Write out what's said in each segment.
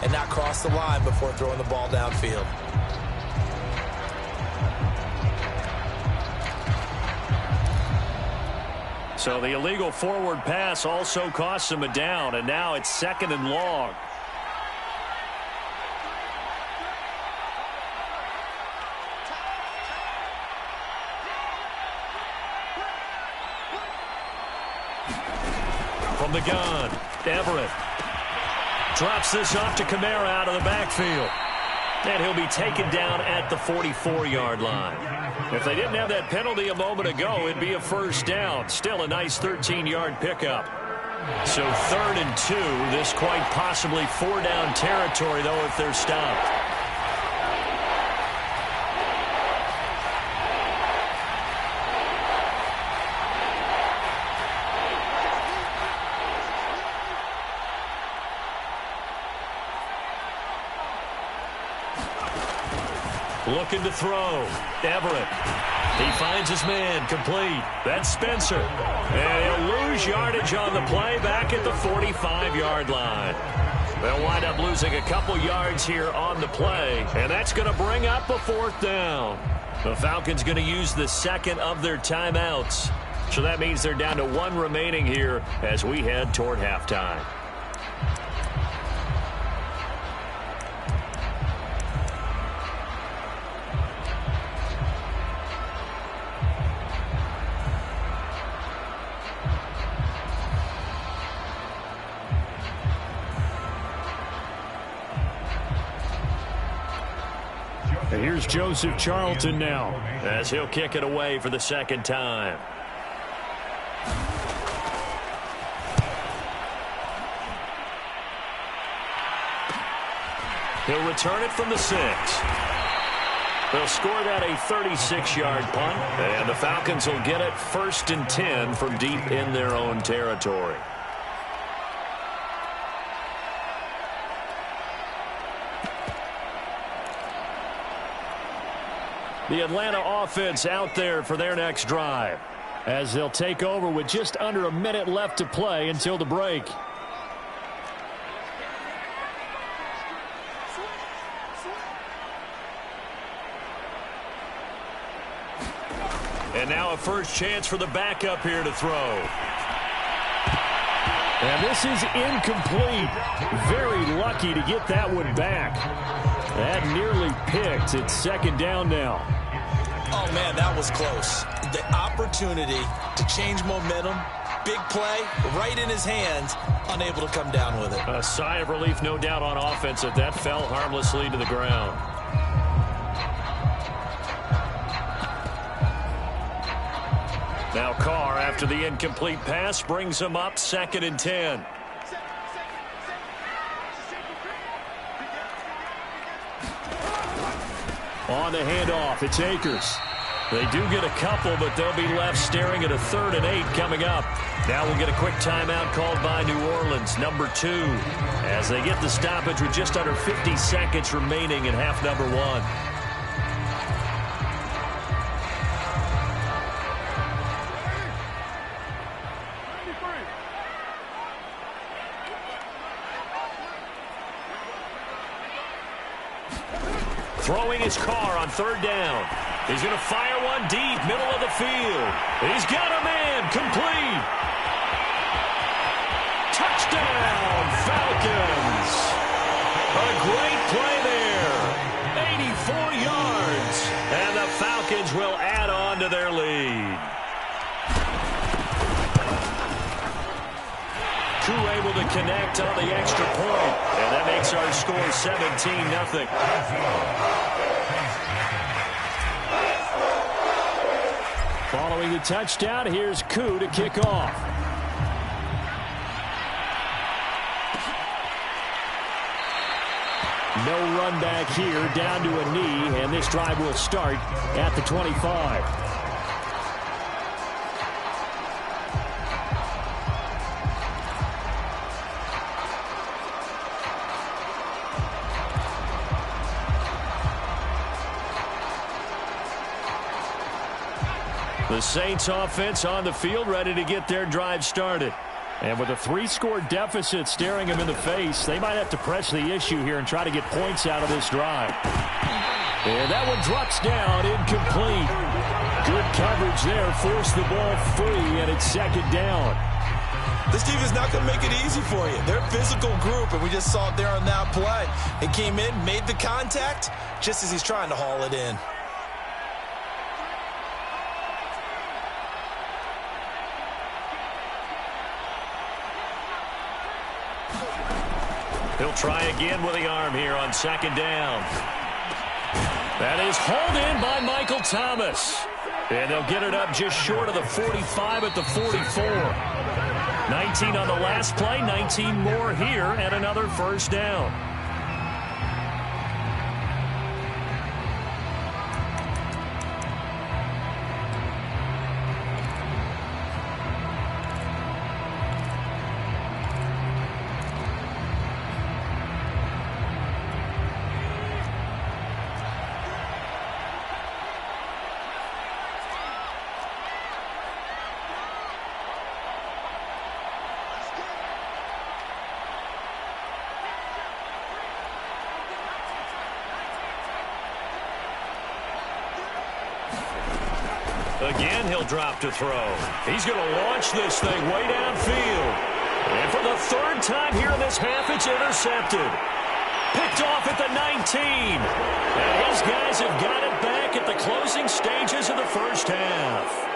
and not cross the line before throwing the ball downfield. So the illegal forward pass also costs him a down, and now it's 2nd and long. From the gun, Everett drops this off to Kamara out of the backfield. And he'll be taken down at the 44-yard line. If they didn't have that penalty a moment ago, it'd be a first down. Still a nice 13-yard pickup. So 3rd and 2. This quite possibly 4-down territory, though, if they're stopped. Looking to throw. Everett. He finds his man. Complete. That's Spencer. And he'll lose yardage on the play back at the 45-yard line. They'll wind up losing a couple yards here on the play. And that's going to bring up a 4th down. The Falcons going to use the 2nd of their timeouts. So that means they're down to 1 remaining here as we head toward halftime. And here's Joseph Charlton now as he'll kick it away for the 2nd time. He'll return it from the 6. They'll score that a 36-yard punt, and the Falcons will get it 1st and 10 from deep in their own territory. The Atlanta offense out there for their next drive as they'll take over with just under a minute left to play until the break. And now a first chance for the backup here to throw. And this is incomplete. Very lucky to get that one back. That nearly picked. It's 2nd down now. Oh, man, that was close. The opportunity to change momentum, big play, right in his hands, unable to come down with it. A sigh of relief, no doubt, on offense if that fell harmlessly to the ground. Now Carr, after the incomplete pass, brings him up 2nd and 10. On the handoff, it's Akers. They do get a couple, but they'll be left staring at a 3rd and 8 coming up. Now we'll get a quick timeout called by New Orleans, number 2, as they get the stoppage with just under 50 seconds remaining in half number 1. Throwing his Carr on 3rd down. He's going to fire one deep, middle of the field. He's got a man, complete. Touchdown, Falcons. A great play there. 84 yards. And the Falcons will add on to their lead. Koo able to connect on the extra point. And that makes our score 17-0. Following the touchdown, here's Koo to kick off. No run back here, down to a knee, and this drive will start at the 25. The Saints offense on the field, ready to get their drive started. And with a 3-score deficit staring him in the face, they might have to press the issue here and try to get points out of this drive. And that one drops down, incomplete. Good coverage there, forced the ball free, and it's second down. This defense is not going to make it easy for you. They're a physical group, and we just saw it there on that play. It came in, made the contact, just as he's trying to haul it in. He'll try again with the arm here on second down. That is hauled in by Michael Thomas. And they'll get it up just short of the 45 at the 44. 19 on the last play, 19 more here, and another first down. Again, he'll drop to throw. He's going to launch this thing way downfield. And for the third time here in this half, it's intercepted. Picked off at the 19. And his guys have got it back at the closing stages of the first half.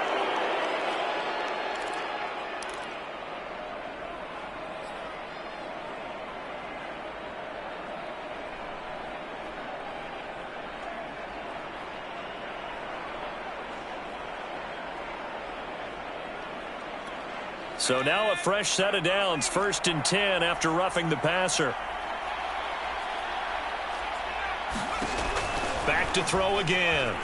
So now a fresh set of downs, 1st and 10 after roughing the passer. Back to throw again.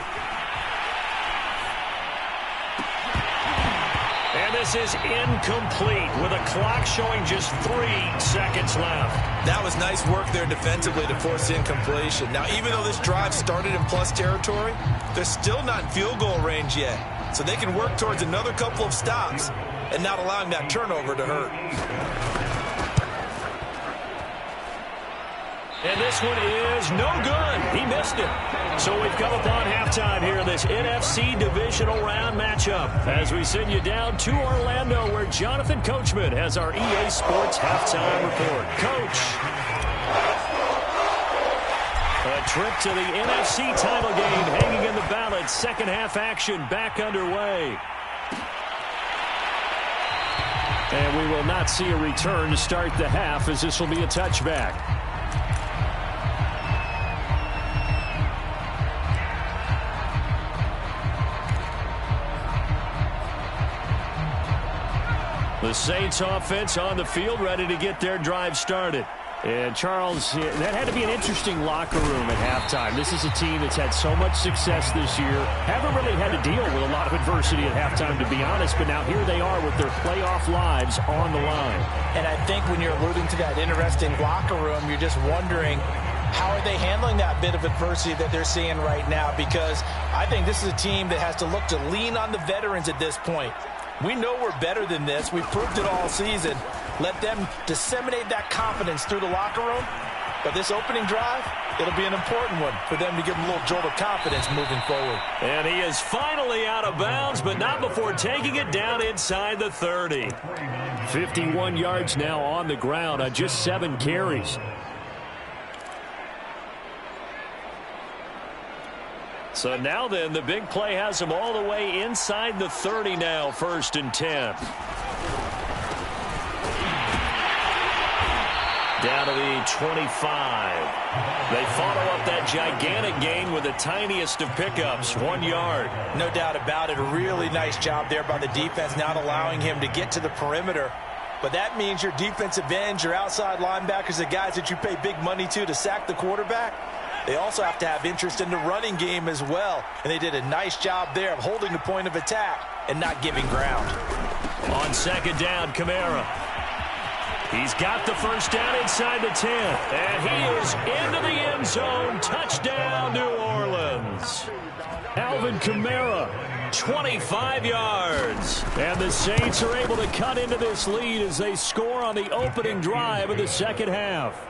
And this is incomplete with a clock showing just 3 seconds left. That was nice work there defensively to force incompletion. Now, even though this drive started in plus territory, they're still not in field goal range yet. So they can work towards another couple of stops and not allowing that turnover to hurt. And this one is no good. He missed it. So we've come upon halftime here in this NFC divisional round matchup as we send you down to Orlando where Jonathan Coachman has our EA Sports halftime report. Coach. A trip to the NFC title game hanging in the balance. Second half action back underway. And we will not see a return to start the half as this will be a touchback. The Saints offense on the field ready to get their drive started. And Charles, that had to be an interesting locker room at halftime. This is a team that's had so much success this year. Haven't really had to deal with a lot of adversity at halftime, to be honest. But now here they are with their playoff lives on the line. And I think when you're alluding to that interesting locker room, you're just wondering, how are they handling that bit of adversity that they're seeing right now? Because I think this is a team that has to look to lean on the veterans at this point. We know we're better than this. We've proved it all season. Let them disseminate that confidence through the locker room. But this opening drive, it'll be an important one for them to give them a little jolt of confidence moving forward. And he is finally out of bounds, but not before taking it down inside the 30. 51 yards now on the ground on just 7 carries. So now then, the big play has him all the way inside the 30 now, 1st and 10. Down to the 25. They follow up that gigantic gain with the tiniest of pickups, 1 yard. No doubt about it. A really nice job there by the defense, not allowing him to get to the perimeter. But that means your defensive ends, your outside linebackers, the guys that you pay big money to sack the quarterback, they also have to have interest in the running game as well. And they did a nice job there of holding the point of attack and not giving ground. On second down, Kamara. He's got the first down inside the 10. And he is into the end zone. Touchdown, New Orleans. Alvin Kamara 25 yards. And the Saints are able to cut into this lead as they score on the opening drive of the second half.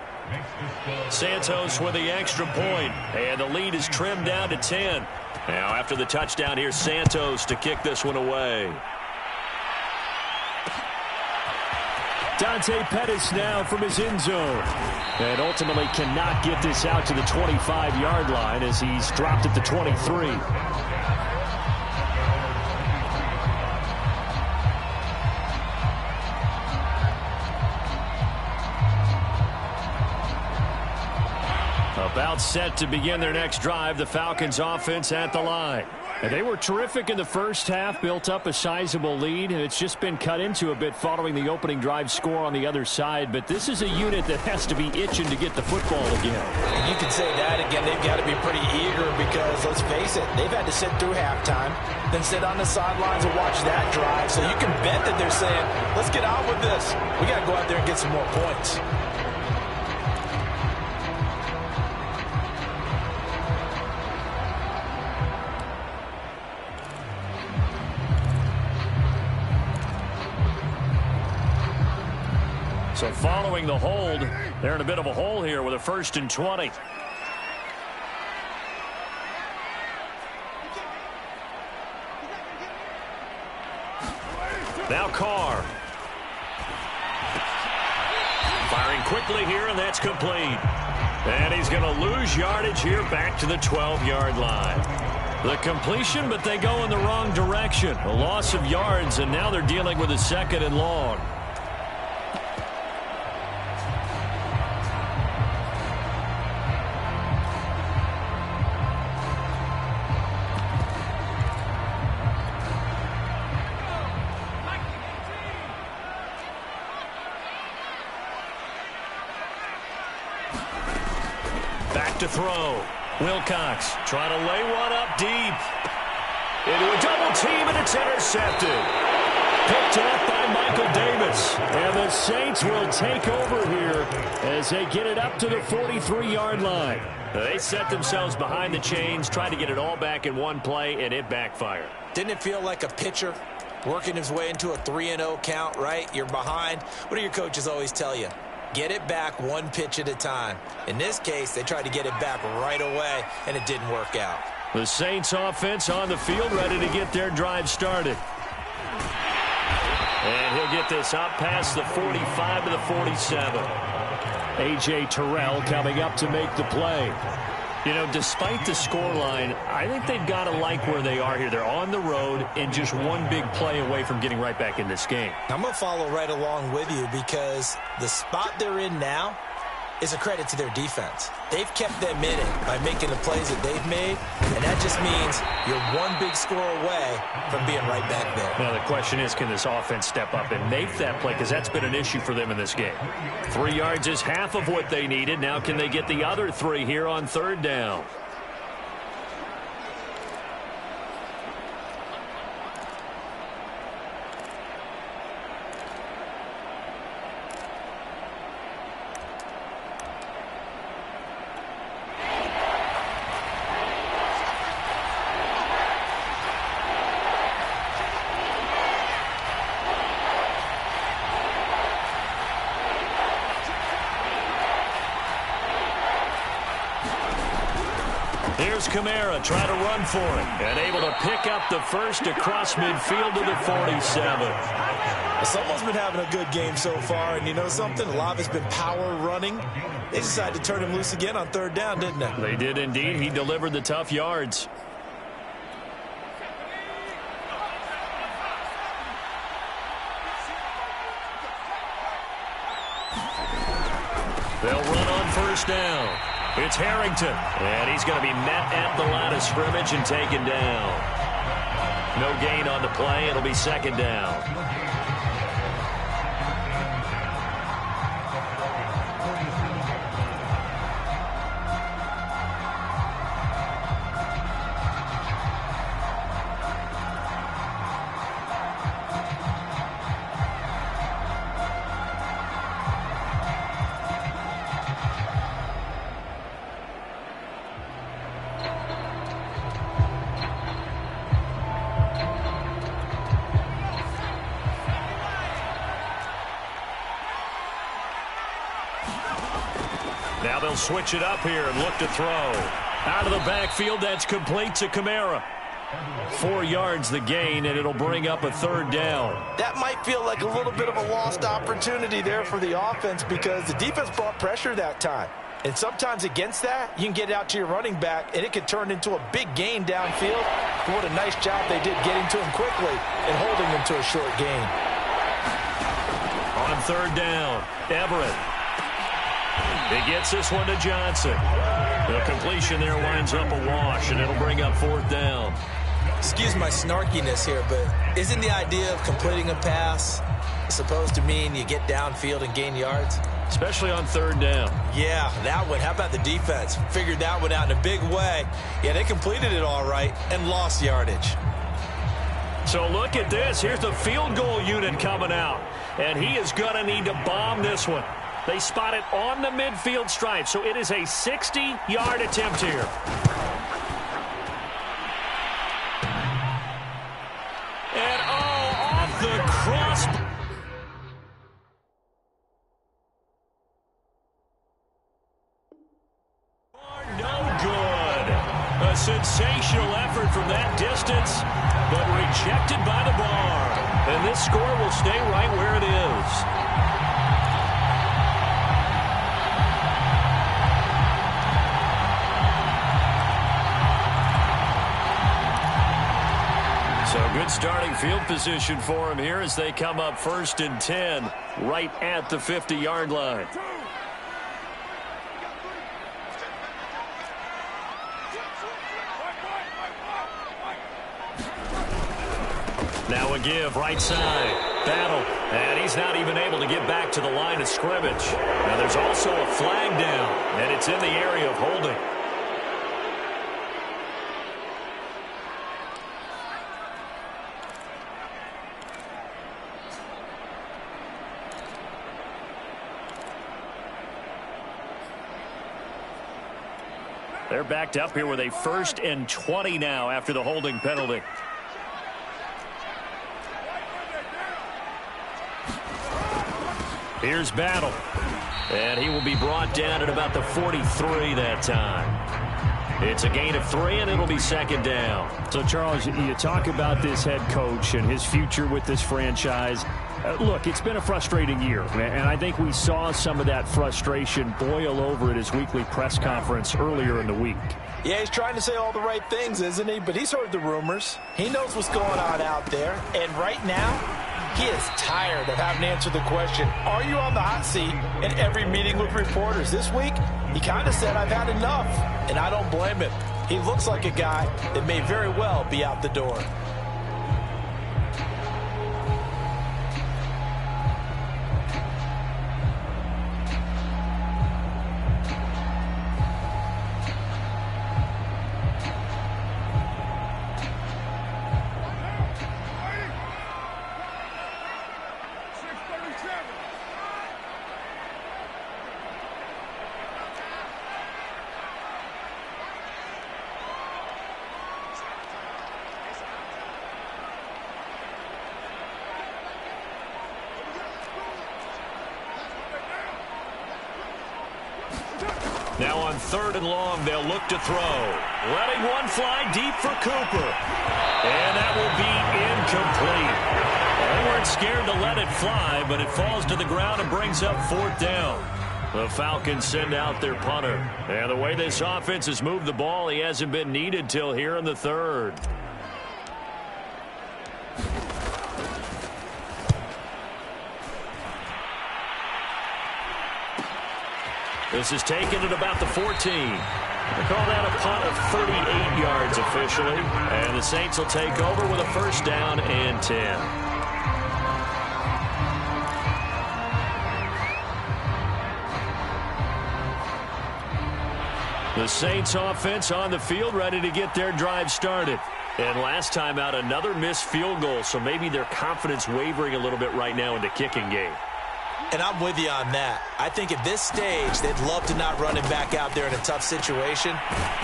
Santos with the extra point, and the lead is trimmed down to 10. Now after the touchdown, here's Santos to kick this one away. Dante Pettis now from his end zone. And ultimately cannot get this out to the 25-yard line as he's dropped at the 23. About set to begin their next drive, the Falcons offense at the line. And they were terrific in the first half, built up a sizable lead, and it's just been cut into a bit following the opening drive score on the other side. But this is a unit that has to be itching to get the football again. You can say that again. They've got to be pretty eager because, let's face it, they've had to sit through halftime, then sit on the sidelines and watch that drive. So you can bet that they're saying, let's get on with this. We got to go out there and get some more points. So following the hold, they're in a bit of a hole here with a 1st and 20. Now Carr. Firing quickly here, and that's complete. And he's going to lose yardage here back to the 12-yard line. The completion, but they go in the wrong direction. A loss of yards, and now they're dealing with a 2nd and long. To throw. Wilcox trying to lay one up deep. Into a double team, and it's intercepted. Picked off by Michael Davis. And the Saints will take over here as they get it up to the 43-yard line. They set themselves behind the chains, trying to get it all back in one play, and it backfired. Didn't it feel like a pitcher working his way into a 3-0 count, right? You're behind. What do your coaches always tell you? Get it back one pitch at a time. In this case, they tried to get it back right away, and it didn't work out. The Saints offense on the field, ready to get their drive started. And he'll get this up past the 45 to the 47. A.J. Terrell coming up to make the play. You know, despite the scoreline, I think they've got to like where they are here. They're on the road and just one big play away from getting right back in this game. I'm going to follow right along with you because the spot they're in now is a credit to their defense. They've kept them in it by making the plays that they've made, and that just means you're one big score away from being right back there. Now, the question is, can this offense step up and make that play? Because that's been an issue for them in this game. 3 yards is half of what they needed. Now can they get the other 3 here on 3rd down? Here's Kamara trying to run for it and able to pick up the first across midfield to the 47. Someone's been having a good game so far, and you know something? A lot of it's been power running. They decided to turn him loose again on 3rd down, didn't they? They did indeed. He delivered the tough yards. They'll run on 1st down. It's Harrington, and he's going to be met at the line of scrimmage and taken down. No gain on the play. It'll be 2nd down. They'll switch it up here and look to throw. Out of the backfield, that's complete to Kamara. 4 yards the gain, and it'll bring up a 3rd down. That might feel like a little bit of a lost opportunity there for the offense because the defense brought pressure that time. And sometimes against that, you can get out to your running back, and it could turn into a big gain downfield. But what a nice job they did getting to him quickly and holding him to a short gain. On 3rd down, Everett. He gets this one to Johnson. The completion there winds up a wash, and it'll bring up 4th down. Excuse my snarkiness here, but isn't the idea of completing a pass supposed to mean you get downfield and gain yards? Especially on 3rd down. Yeah, that one. How about the defense? Figured that one out in a big way. Yeah, they completed it all right and lost yardage. So look at this. Here's the field goal unit coming out. And he is going to need to bomb this one. They spot it on the midfield stripe, so it is a 60-yard attempt here. And, off the cross. No good. A sensational effort from that distance, but rejected by the bar. And this score will stay right where it is. So good starting field position for him here as they come up 1st and 10 right at the 50-yard line. Now a give right side. Battle. And he's not even able to get back to the line of scrimmage. Now there's also a flag down, and it's in the area of holding. They're backed up here with a 1st and 20 now after the holding penalty. Here's Battle. And he will be brought down at about the 43 that time. It's a gain of 3, and it'll be 2nd down. So, Charles, you talk about this head coach and his future with this franchise. Look, it's been a frustrating year, and I think we saw some of that frustration boil over at his weekly press conference earlier in the week. Yeah, he's trying to say all the right things, isn't he? But he's heard the rumors. He knows what's going on out there. And right now, he is tired of having to answer the question, are you on the hot seat in every meeting with reporters? This week, he kind of said, I've had enough. And I don't blame him. He looks like a guy that may very well be out the door. Now on 3rd and long, they'll look to throw. Letting one fly deep for Cooper. And that will be incomplete. They weren't scared to let it fly, but it falls to the ground and brings up 4th down. The Falcons send out their punter. And the way this offense has moved the ball, he hasn't been needed till here in the 3rd. This is taken at about the 14. They call that a punt of 38 yards officially. And the Saints will take over with a 1st down and 10. The Saints offense on the field ready to get their drive started. And last time out, another missed field goal, so maybe their confidence wavering a little bit right now in the kicking game. And I'm with you on that. I think at this stage, they'd love to not run him back out there in a tough situation.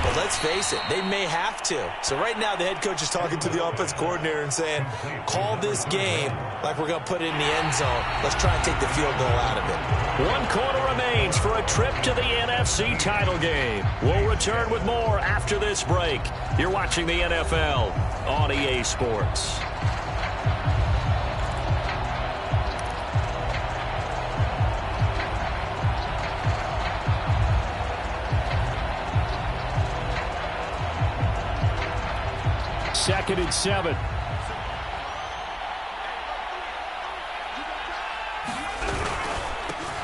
But let's face it, they may have to. So right now, the head coach is talking to the offense coordinator and saying, call this game like we're going to put it in the end zone. Let's try and take the field goal out of it. 1 quarter remains for a trip to the NFC title game. We'll return with more after this break. You're watching the NFL on EA Sports. Second and 7.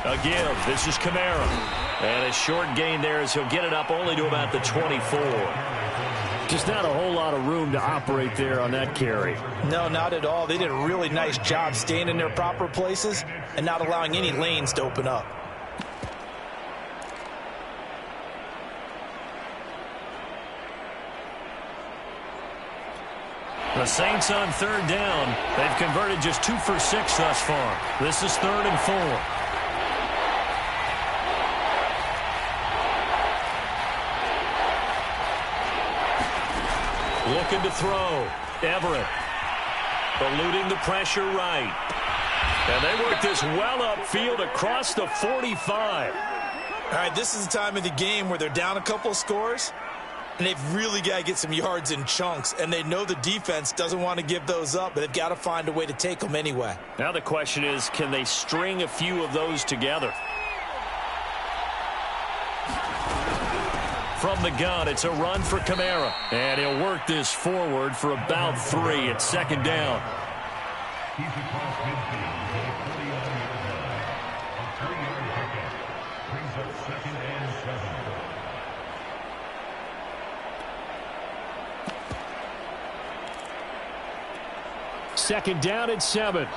A give. This is Kamara. And a short gain there as he'll get it up only to about the 24. Just not a whole lot of room to operate there on that carry. No, not at all. They did a really nice job staying in their proper places and not allowing any lanes to open up. The Saints on third down. They've converted just 2 for 6 thus far. This is 3rd and 4. Looking to throw. Everett. Eluding the pressure right. And they work this well upfield across the 45. All right, this is the time of the game where they're down a couple of scores, and they've really got to get some yards in chunks, and they know the defense doesn't want to give those up, but they've got to find a way to take them anyway. Now the question is, can they string a few of those together? From the gun, it's a run for Kamara. And he'll work this forward for about 3 at 2nd down. Second down and 7.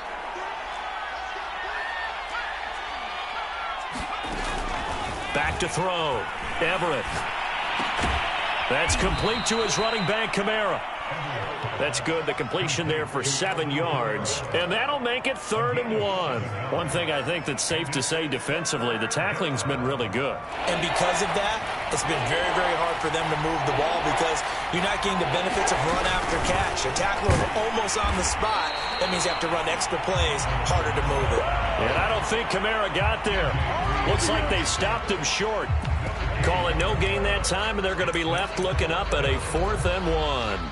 Back to throw. Everett. That's complete to his running back, Kamara. That's good. The completion there for 7 yards. And that'll make it 3rd and 1. One thing I think that's safe to say defensively, the tackling's been really good. And because of that, it's been very, very hard for them to move the ball because you're not getting the benefits of run after catch. A tackler almost on the spot. That means you have to run extra plays, harder to move it. And I don't think Kamara got there. Looks like they stopped him short. Call it no gain that time, and they're going to be left looking up at a 4th and 1.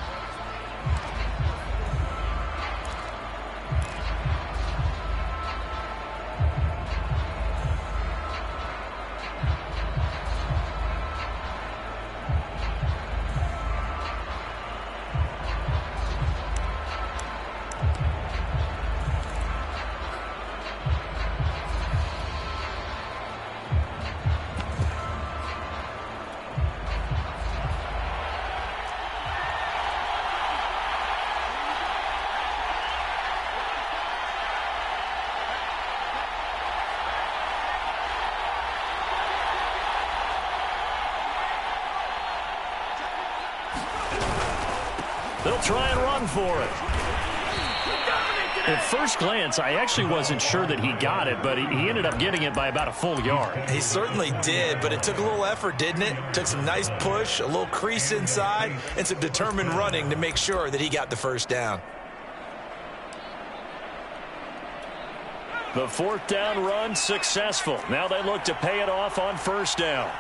They'll try and run for it. At first glance, I actually wasn't sure that he got it, but he ended up getting it by about a full yard. He certainly did, but it took a little effort, didn't it? Took some nice push, a little crease inside, and some determined running to make sure that he got the first down. The 4th down run successful. Now they look to pay it off on 1st down.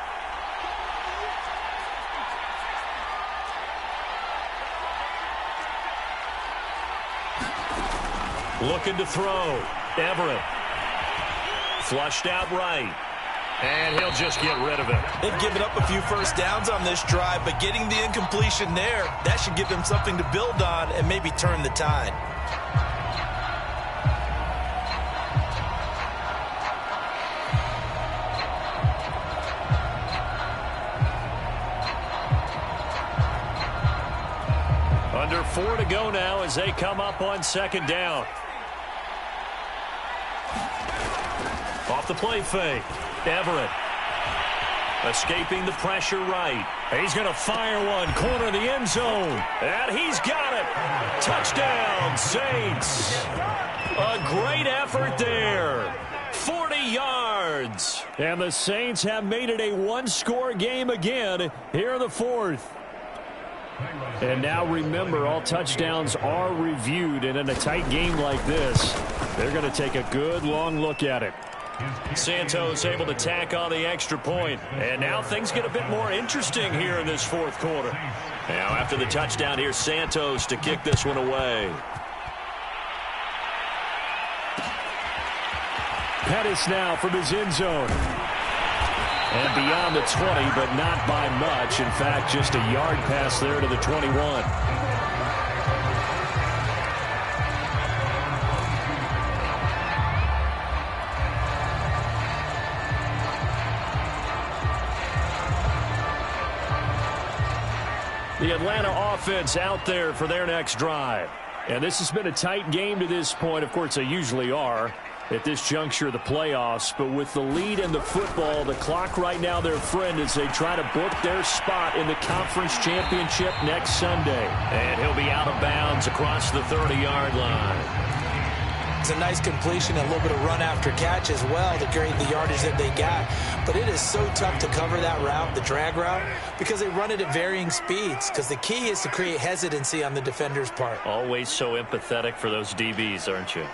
Looking to throw. Everett. Flushed out right. And he'll just get rid of it. They've given up a few first downs on this drive, but getting the incompletion there, that should give them something to build on and maybe turn the tide. Under 4 to go now as they come up on 2nd down. Off the play fake. Everett. Escaping the pressure right. He's going to fire one. Corner of the end zone. And he's got it. Touchdown, Saints. A great effort there. 4 yards. And the Saints have made it a one-score game again here in the fourth. And now remember, all touchdowns are reviewed, and in a tight game like this, they're going to take a good long look at it. Santos able to tack on the extra point. And now things get a bit more interesting here in this fourth quarter. Now after the touchdown, here's Santos to kick this one away. Pettis now from his end zone. And beyond the 20, but not by much. In fact, just a yard pass there to the 21. The Atlanta offense out there for their next drive. And this has been a tight game to this point. Of course, they usually are at this juncture of the playoffs. But with the lead in the football, the clock right now their friend as they try to book their spot in the conference championship next Sunday. And he'll be out of bounds across the 30-yard line. It's a nice completion, a little bit of run after catch as well to create the yardage that they got. But it is so tough to cover that route, the drag route, because they run it at varying speeds. Because the key is to create hesitancy on the defender's part. Always so empathetic for those DBs, aren't you?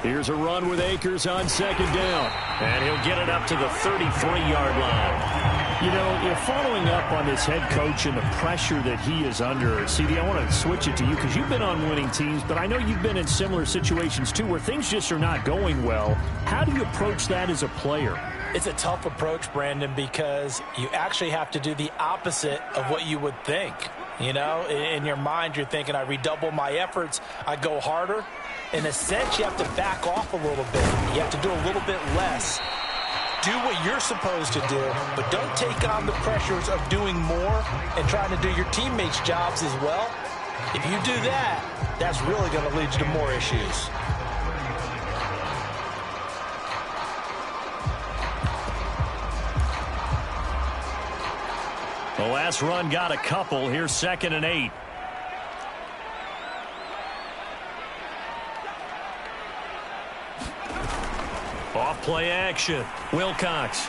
Here's a run with Akers on second down. And he'll get it up to the 33-yard line. You know, you're following up on this head coach and the pressure that he is under. CD, I want to switch it to you because you've been on winning teams, but I know you've been in similar situations too where things just are not going well. How do you approach that as a player? It's a tough approach, Brandon, because you actually have to do the opposite of what you would think. You know, in your mind, you're thinking, I redouble my efforts, I go harder. In a sense, you have to back off a little bit. You have to do a little bit less. Do what you're supposed to do, but don't take on the pressures of doing more and trying to do your teammates' jobs as well. If you do that, that's really going to lead you to more issues. The last run got a couple. Here's 2nd and 8. Off play action. Wilcox.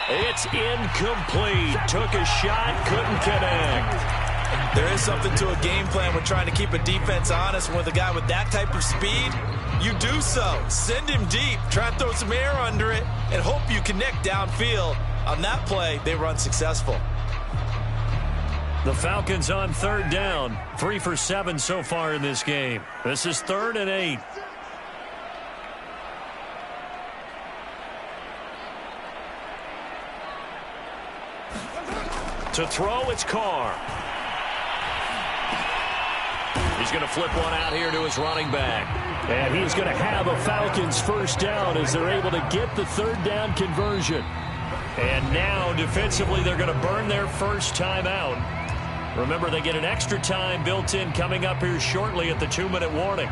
It's incomplete. Took a shot, couldn't connect. There is something to a game plan when trying to keep a defense honest. With a guy with that type of speed, you do so. Send him deep. Try and throw some air under it and hope you connect downfield. On that play, they were unsuccessful. The Falcons on 3rd down. 3 for 7 so far in this game. This is 3rd and 8. To throw, it's Carr. He's going to flip one out here to his running back. And he's going to have a Falcons first down as they're able to get the 3rd down conversion. And now, defensively, they're going to burn their first time out. Remember, they get an extra time built in coming up here shortly at the 2-minute warning.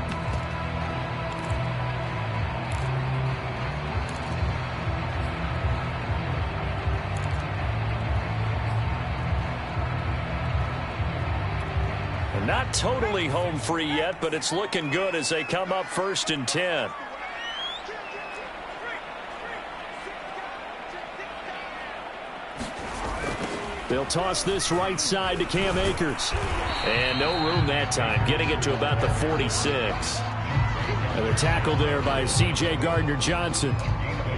Not totally home free yet, but it's looking good as they come up 1st and 10. They'll toss this right side to Cam Akers. And no room that time, getting it to about the 46. And they're tackled there by C.J. Gardner-Johnson.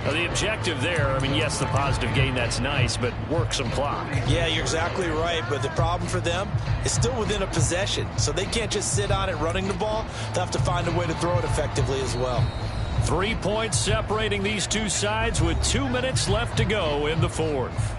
Now, the objective there, I mean, yes, the positive gain, that's nice, but work some clock. Yeah, you're exactly right, but the problem for them is still within a possession, so they can't just sit on it running the ball. They'll have to find a way to throw it effectively as well. 3 points separating these two sides with 2 minutes left to go in the fourth.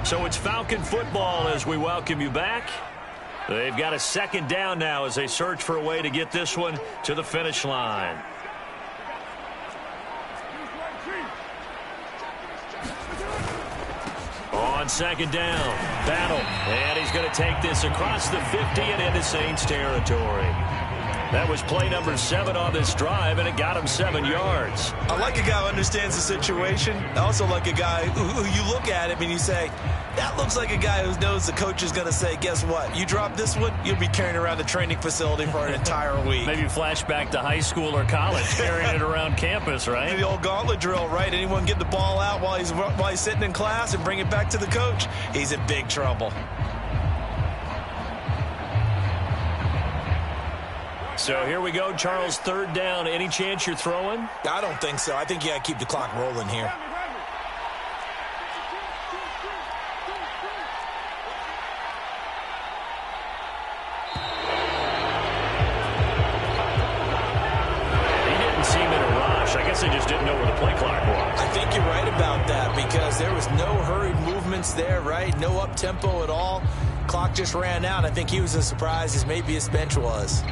So it's Falcon football as we welcome you back. They've got a 2nd down now as they search for a way to get this one to the finish line. On second down, battle, and he's going to take this across the 50 and into Saints territory. That was play number 7 on this drive, and it got him 7 yards. I like a guy who understands the situation. I also like a guy who you look at him and you say, that looks like a guy who knows the coach is going to say, guess what? You drop this one, you'll be carrying around the training facility for an entire week. Maybe flashback to high school or college, carrying it around campus, right? The old gauntlet drill, right? Anyone get the ball out while he's sitting in class and bring it back to the coach, he's in big trouble. So here we go, Charles, 3rd down. Any chance you're throwing? I don't think so. I think you got to keep the clock rolling here. I guess they just didn't know where the play clock was. I think you're right about that because there was no hurried movements there, right? No up-tempo at all. Clock just ran out. I think he was as surprised as maybe his bench was.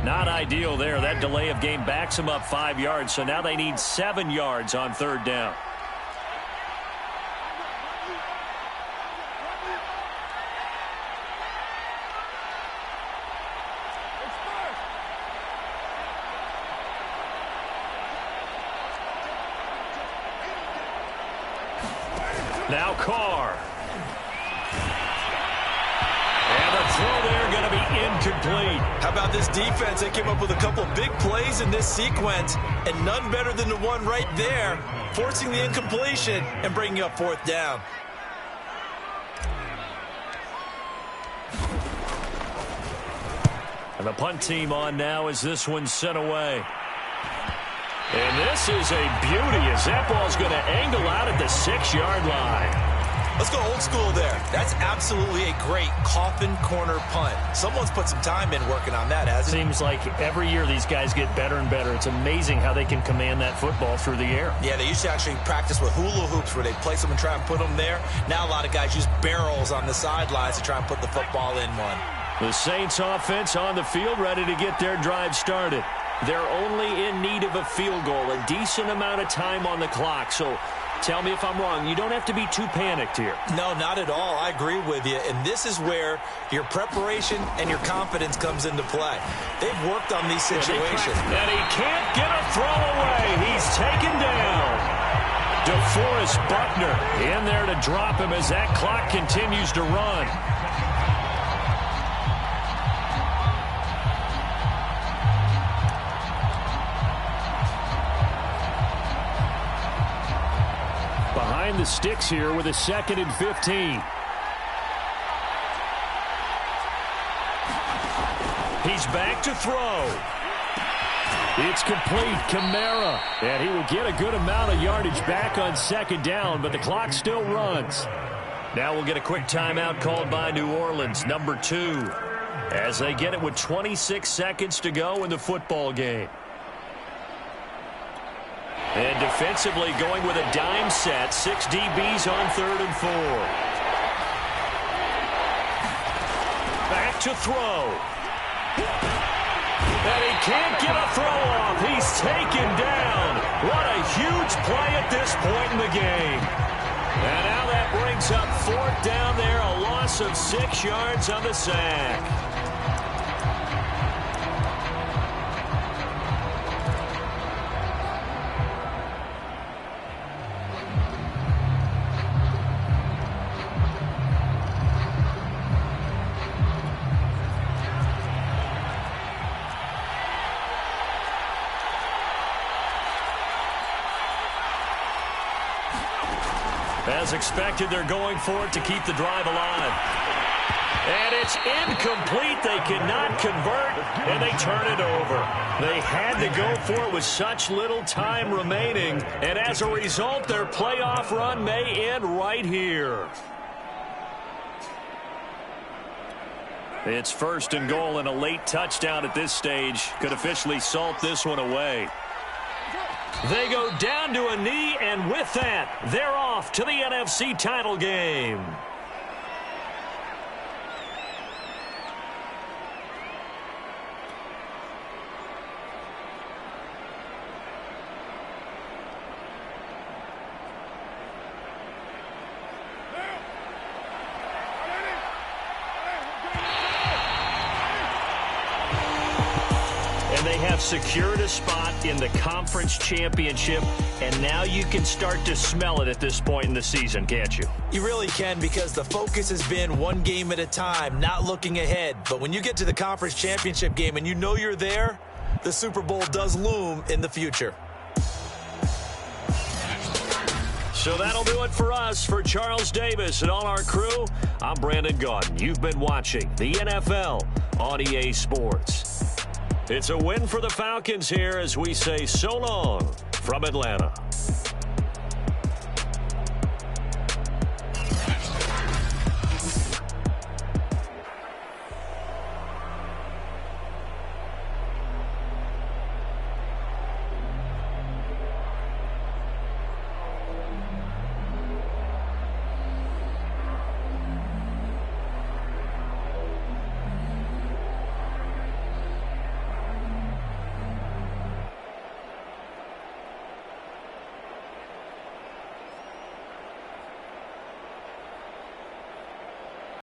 Not ideal there. That delay of game backs him up 5 yards, so now they need 7 yards on 3rd down. Now Carr. And the throw there going to be incomplete. How about this defense? They came up with a couple big plays in this sequence, and none better than the one right there, forcing the incompletion and bringing up 4th down. And the punt team on now as this one's sent away. And this is a beauty as that ball's going to angle out at the 6-yard line. Let's go old school there. That's absolutely a great coffin corner punt. Someone's put some time in working on that, hasn't it? Seems like every year these guys get better and better. It's amazing how they can command that football through the air. Yeah, they used to actually practice with hula hoops where they place them and try and put them there. Now a lot of guys use barrels on the sidelines to try and put the football in one. The Saints offense on the field ready to get their drive started. They're only in need of a field goal, a decent amount of time on the clock. So tell me if I'm wrong. You don't have to be too panicked here. No, not at all. I agree with you. And this is where your preparation and your confidence comes into play. They've worked on these situations. And he can't get a throw away. He's taken down. DeForest Buckner in there to drop him as that clock continues to run. Behind the sticks here with a 2nd and 15. He's back to throw. It's complete. Kamara. And he will get a good amount of yardage back on 2nd down, but the clock still runs. Now we'll get a quick timeout called by New Orleans, number 2, as they get it with 26 seconds to go in the football game. And defensively going with a dime set. 6 DBs on 3rd and 4. Back to throw. And he can't get a throw off. He's taken down. What a huge play at this point in the game. And now that brings up 4th down there. A loss of 6 yards on the sack. As expected, they're going for it to keep the drive alive. And it's incomplete. They cannot convert, and they turn it over. They had to go for it with such little time remaining, and as a result, their playoff run may end right here. It's 1st and goal, and a late touchdown at this stage could officially salt this one away. They go down to a knee, and with that, they're off to the NFC title game. secured a spot in the conference championship, and now you can start to smell it at this point in the season, can't you? You really can, because the focus has been one game at a time, not looking ahead. But when you get to the conference championship game and you know you're there, the Super Bowl does loom in the future. So that'll do it for us. For Charles Davis and all our crew, I'm Brandon Gaudin. You've been watching the NFL on EA Sports. It's a win for the Falcons here as we say so long from Atlanta.